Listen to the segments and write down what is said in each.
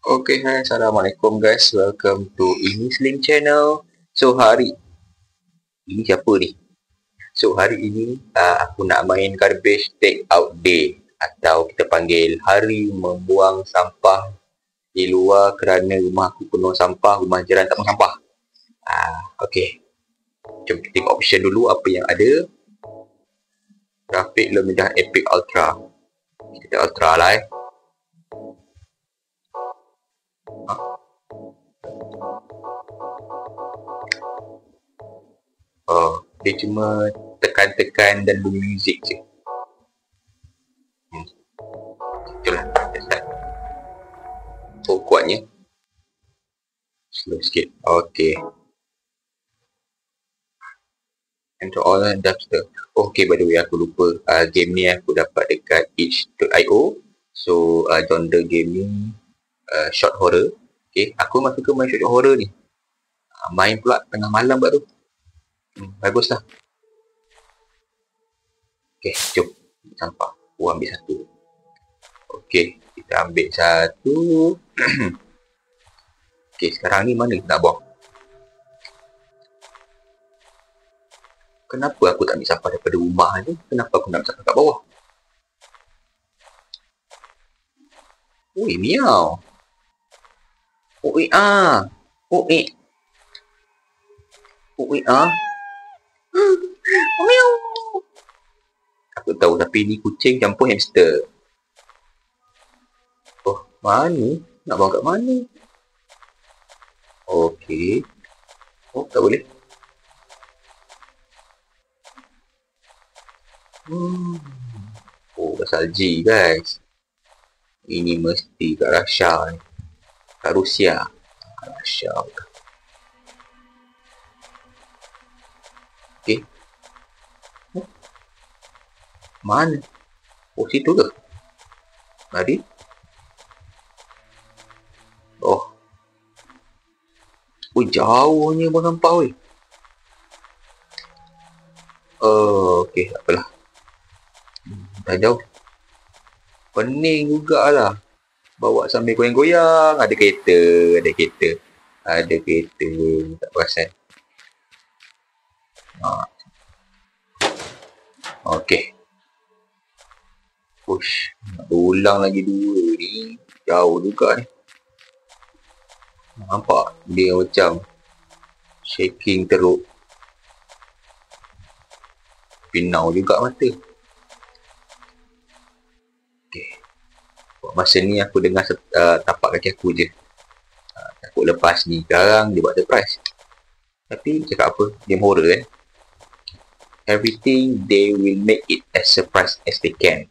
Okay, hai. Assalamualaikum guys. Welcome to English Link channel. So, hari ini siapa ni? So, hari ini aku nak main garbage take out day. Atau kita panggil hari membuang sampah di luar kerana rumah aku penuh sampah, rumah jiran tak penuh sampah. Okay. Jom kita tengok option dulu apa yang ada. Grafik Lumida Epic Ultra. Kita Ultra lah dia cuma tekan-tekan dan bunyi muzik je. Itulah, kita start. Oh, kuatnya. Slow sikit. Okay. Enter all dumpster. Okay, by the way, aku lupa. Game ni aku dapat dekat itch.io. So, genre game ni short horror. Okay, aku memang suka main short horror ni. Main pula tengah malam pula tu. Bagus lah. Okay, jom. Sampah. Aku ambil satu. Okay, kita ambil satu. Okay, sekarang ni mana nak buang? Kenapa aku tak ambil sampah daripada rumah ni? Kenapa aku nak ambil sampah kat bawah? Ui, miau. Ui, Ui. Ui, miau. Aku tahu, tapi ni kucing campur hamster. Oh, mana? Nak bawa kat mana? Okey. Oh, tak boleh. Oh, pasal G, guys. Ini mesti kat Russia ni. Kat Rusia. Russia. Okey. Mana? Oh, situ ke? Mari. Oh. Ui, jauhnya buang sampah, weh. Okey, tak apalah. Dah jauh. Pening jugalah. Bawa sambil goyang-goyang. Ada kereta. Tak perasan. Okey. Push. Nak ulang lagi dua ni. Jauh juga ni. Nampak? Dia macam shaking teruk. Pinau juga mata. Okay. Masa ni aku dengar tapak kaki aku je. Takut lepas ni sekarang dia buat surprise. Tapi cakap apa? Game horror kan? Everything they will make it as surprise as they can.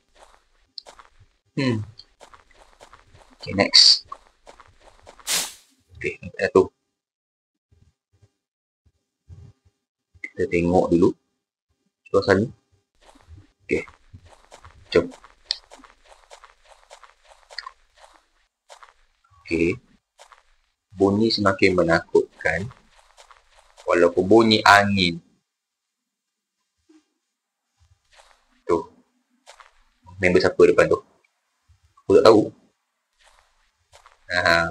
Okay, next. Okay, satu. Kita tengok dulu suasana. Okay, jom. Okay, bunyi semakin menakutkan walaupun bunyi angin. Tu, member siapa depan tu? Aku tak tahu.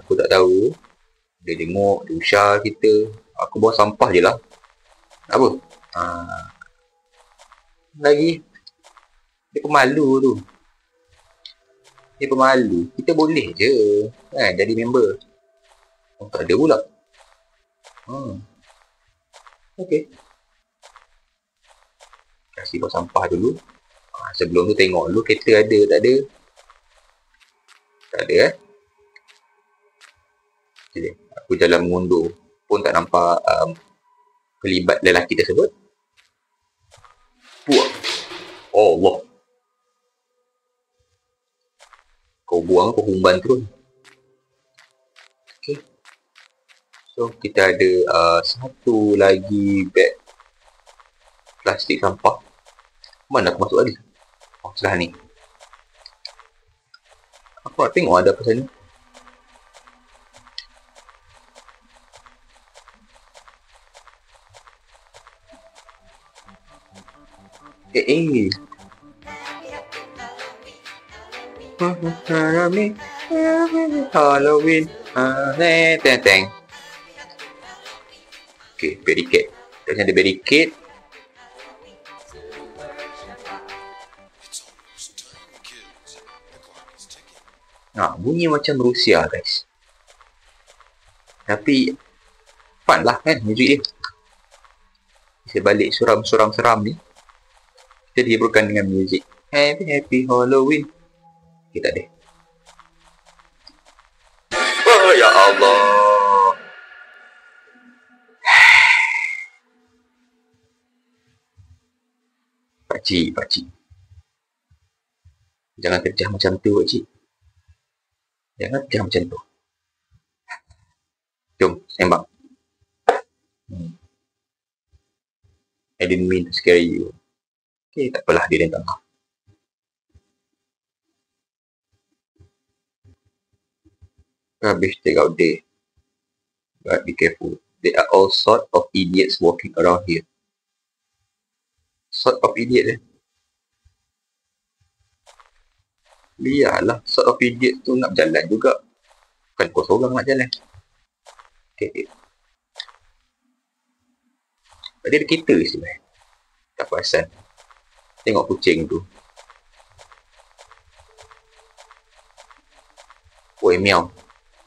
Aku tak tahu. Dia tengok, dia usah kita. Aku bawa sampah je lah. Apa? Lagi. Dia pemalu tu. Dia pemalu. Kita boleh je kan jadi member. Oh, tak ada pula. Okay. Kasih bawa sampah dulu. Sebelum tu tengok dulu kereta ada tak ada. Tak ada Okay. Aku jalan mengundur pun tak nampak kelibat lelaki tersebut. Buang. Oh Allah. Kau buang, kau humban terus. Okay. So kita ada satu lagi beg plastik sampah. Mana aku masuk tadi? Oh, sebelah ni. Aku nak tengok ada apa sana. Halloween. Teng teng. Okay, barricade. Macam ada barricade. Bunyi macam Rusia, guys. Tapi fun lah kan muzik dia. Sebalik suram-suram-seram ni, kita dihiburkan dengan muzik. Happy Happy Halloween. Okay, tak ada. Oh ya Allah. Pakcik. Jangan terjah macam tu, pakcik. Jangan terjah macam tu. Jom, sembang. I didn't mean to scare you. Okay, tak apalah, dia minta maaf. Garbage take out day. But be careful. There are all sort of idiots walking around here. Sort of idiot Biarlah, sort of idiot tu nak jalan juga. Bukan kau seorang nak jalan. Okay. Tadi ada kereta sebenarnya. Tak perasan. Tengok kucing tu. Oi, miau.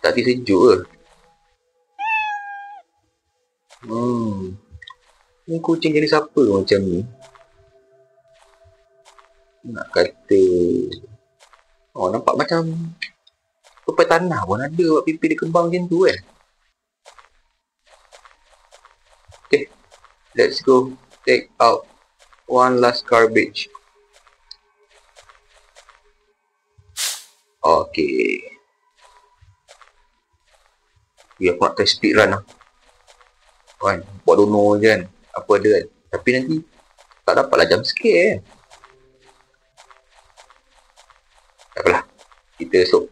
Tadi sejuk ke? Ni kucing jadi siapa macam ni? Nak kata... nampak macam... Tupai tanah pun ada buat pipi dia kembang macam tu kan? Okay. Let's go take out one last garbage. Okay. Aku nak try speed run lah. Kan? Buat dono je kan. Apa ada kan. Tapi nanti tak dapatlah jump scare kan. Tak apalah. Kita slow.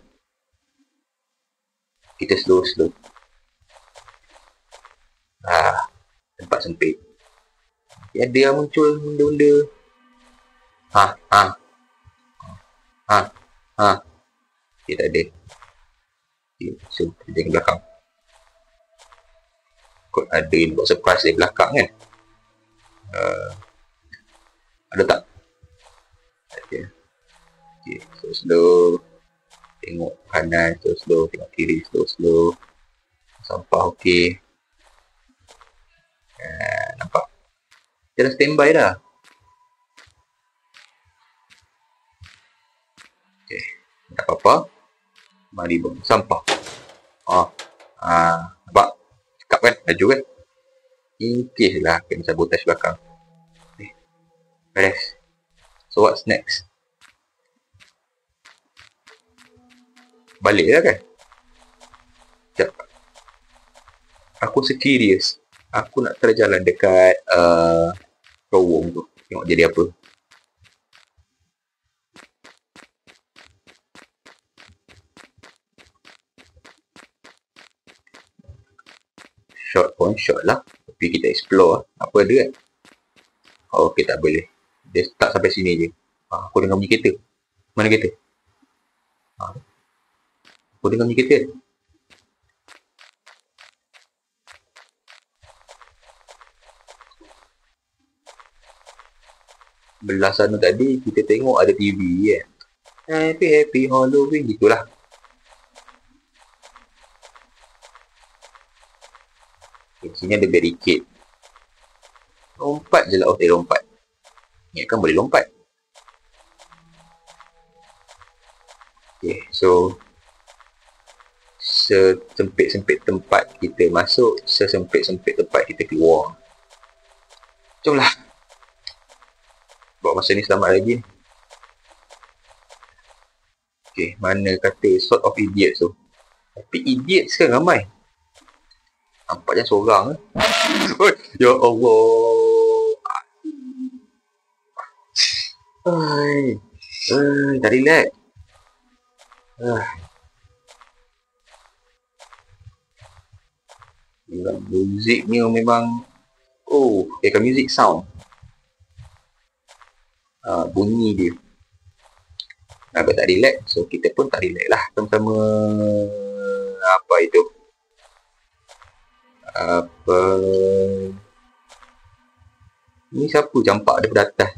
Tempat sempit. Ada yang muncul benda-benda. Dia tak ada. Okay, so kita ke belakang. Kot ada yang buat surprise dari belakang kan. Ada tak? Okay, so slow. Tengok kanan, slow. Tengok kiri, slow. Sampah okey. Nampak? Dia dah standby dah. Okay, tak apa-apa. Mari buang sampah. Nampak? Cakap kan? Laju kan? In case lah kena sabotage belakang. Beres. So what's next? Balik lah kan? Sekejap. Aku curious. Aku nak try jalan dekat terowong tu. Tengok jadi apa. Short point short lah. Tapi kita explore lah. Apa ada kan? Okay, tak boleh. Dia start sampai sini je. Aku dengar bunyi kereta. Mana kereta? Aku dengar bunyi kereta. Belah sana tadi kita tengok ada TV kan. Happy Halloween gitulah. Sini ada barricade. Lompat je lah. Lompat. Ingatkan boleh lompat. Okay, so sesempit-sempit tempat kita masuk, sesempit-sempit tempat kita keluar. Jomlah. Buat masa ni selamat lagi. Okay, mana kata sort of idiots tu. Tapi idiots kan ramai. Nampaknya seorang. Ya Allah. Tak relax. Muzik ni memang kan music sound. Bunyi dia Agak tak relax. So, kita pun tak relax lah sama-sama. Apa itu? Apa? Ni siapa campak daripada atas?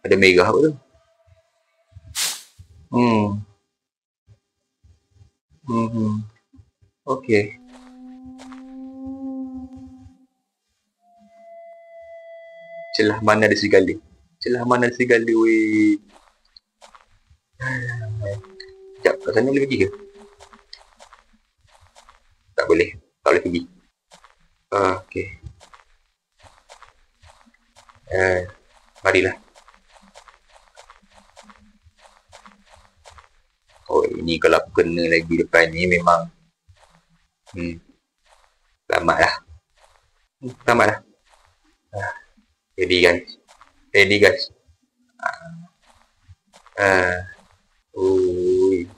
Ada merah apa tu? Okay. Celah mana ada serigala? Celah mana ada serigala, weh? Sekejap, kat sana boleh pergi ke? Tak boleh. Tak boleh pergi. Okay. Marilah. Oh, ini kalau aku kena lagi depan ni memang selamatlah. Selamatlah. Ready guys. Ready guys. Ui.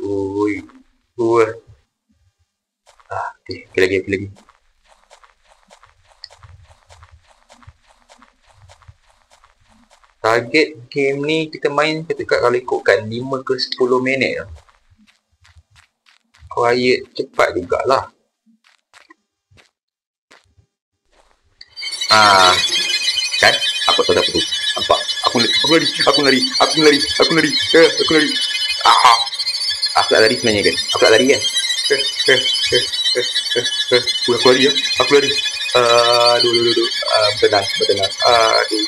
Okay, lagi. Target game ni kita main ketika kalau ikutkan 5 ke 10 minit tau. Quiet cepat jugalah. Kan? Aku tahu apa tu. Nampak? Aku lari. Aku tak lari sebenarnya kan? Aku tak lari kan? Aku lari ya. Aduh. Bertenang. Aduh.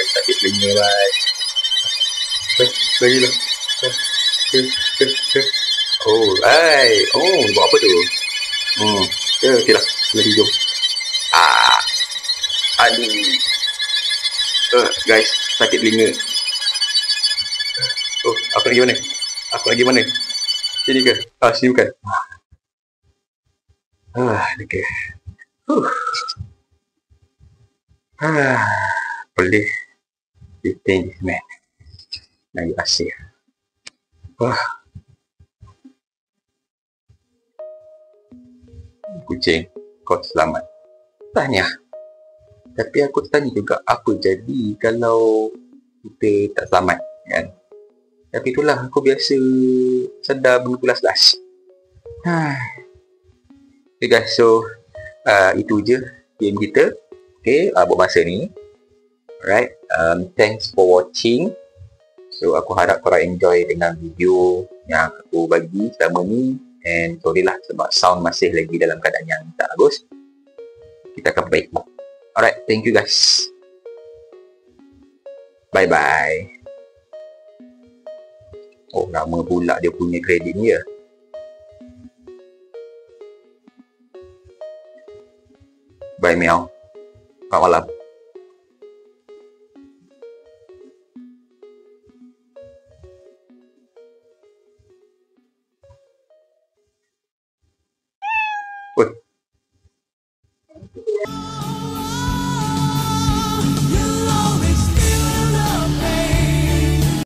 Sakit telinga, bye. Lagilah. Buat apa tu? Okay lah. Lari jom. Aduh. Guys, sakit telinga. Aku lagi mana? Sini ke? Sini bukan. Okay. Boleh. 15 minit. Lagi asing. Kucing, kau selamat. Tanya. Tapi aku tanya juga apa jadi kalau kita tak selamat kan. Tapi itulah aku biasa sedar benda kelas-kelas. Okay guys, so itu je game kita. Okay, buat masa ni. Alright, thanks for watching. So aku harap korang enjoy dengan video yang aku bagi selama ni. And sorry lah sebab sound masih lagi dalam keadaan yang tak bagus. Kita akan baik. Alright, thank you guys. Bye-bye. Oh, nama pula dia punya kredit ni ya. Bye, Meow. Selamat malam. Oi.